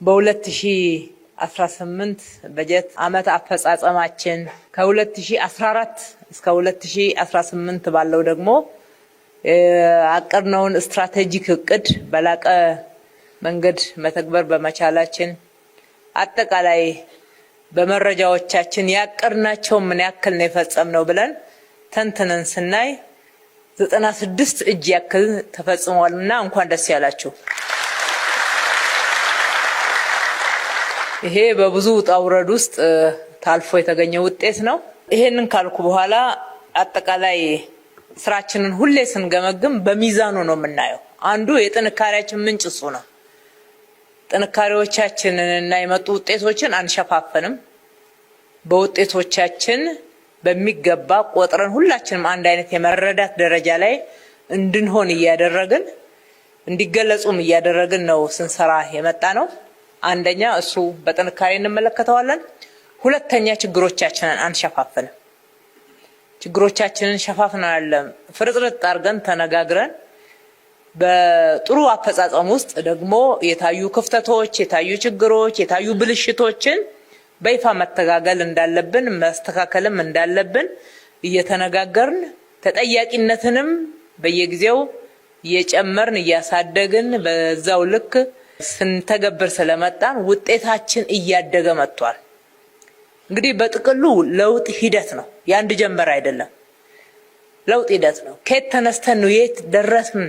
በ2018 በጀት ዓመት አፈጻጸማችን ከ2014 እስከ 2018 ባለው ደግሞ አቀርነውን ስትራቴጂክ እቅድ በላቀ መንገድ መተግበር በመቻላችን አጠቃላይ በመረጃዎቻችን ያቀርናቸው ምን ያክል ነው የፈጸምነው ብለን ተንተነን ስናይ 96 እጅ ያክል ተፈጽሟልና እንኳን ደስ ያላችሁ። ይሄ በብዙ ውጣ ውረድ ውስጥ ታልፎ የተገኘ ውጤት ነው። ይሄንን ካልኩ በኋላ አጠቃላይ ስራችንን ሁሌ ስንገመግም በሚዛኑ ነው የምናየው። አንዱ የጥንካሬያችን ምንጭ እሱ ነው። ጥንካሬዎቻችንን እና የመጡ ውጤቶችን አንሸፋፈንም። በውጤቶቻችን በሚገባ ቆጥረን ሁላችንም አንድ አይነት የመረዳት ደረጃ ላይ እንድንሆን እያደረግን እንዲገለጹም እያደረግን ነው ስንሰራ የመጣ ነው። አንደኛ እሱ በጥንካሬ እንመለከተዋለን። ሁለተኛ ችግሮቻችንን አንሸፋፈንም። ችግሮቻችንን ሸፋፍናል ፍርጥርጥ አድርገን ተነጋግረን በጥሩ አፈጻጸም ውስጥ ደግሞ የታዩ ክፍተቶች፣ የታዩ ችግሮች፣ የታዩ ብልሽቶችን በይፋ መተጋገል እንዳለብን ማስተካከልም እንዳለብን እየተነጋገርን ተጠያቂነትንም በየጊዜው እየጨመርን እያሳደግን በዛው ልክ ስንተገብር ስለመጣን ውጤታችን እያደገ መጥቷል። እንግዲህ በጥቅሉ ለውጥ ሂደት ነው፣ የአንድ ጀንበር አይደለም። ለውጥ ሂደት ነው። ከየት ተነስተን ነው የት ደረስን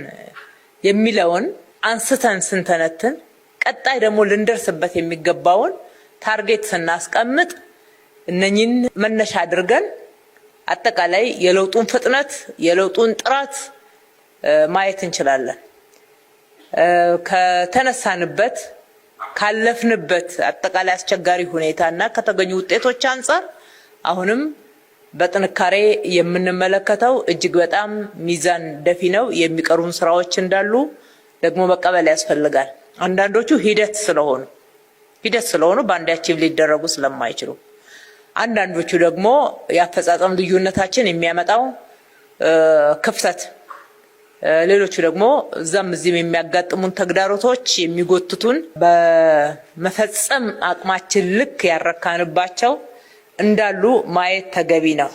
የሚለውን አንስተን ስንተነትን ቀጣይ ደግሞ ልንደርስበት የሚገባውን ታርጌት ስናስቀምጥ እነኚህን መነሻ አድርገን አጠቃላይ የለውጡን ፍጥነት የለውጡን ጥራት ማየት እንችላለን። ከተነሳንበት ካለፍንበት አጠቃላይ አስቸጋሪ ሁኔታና ከተገኙ ውጤቶች አንፃር አሁንም በጥንካሬ የምንመለከተው እጅግ በጣም ሚዛን ደፊ ነው። የሚቀሩን ስራዎች እንዳሉ ደግሞ መቀበል ያስፈልጋል። አንዳንዶቹ ሂደት ስለሆኑ በአንድ አቺቭ ሊደረጉ ስለማይችሉ፣ አንዳንዶቹ ደግሞ የአፈጻጸም ልዩነታችን የሚያመጣው ክፍተት፣ ሌሎቹ ደግሞ እዛም እዚህም የሚያጋጥሙን ተግዳሮቶች የሚጎትቱን በመፈጸም አቅማችን ልክ ያረካንባቸው እንዳሉ ማየት ተገቢ ነው።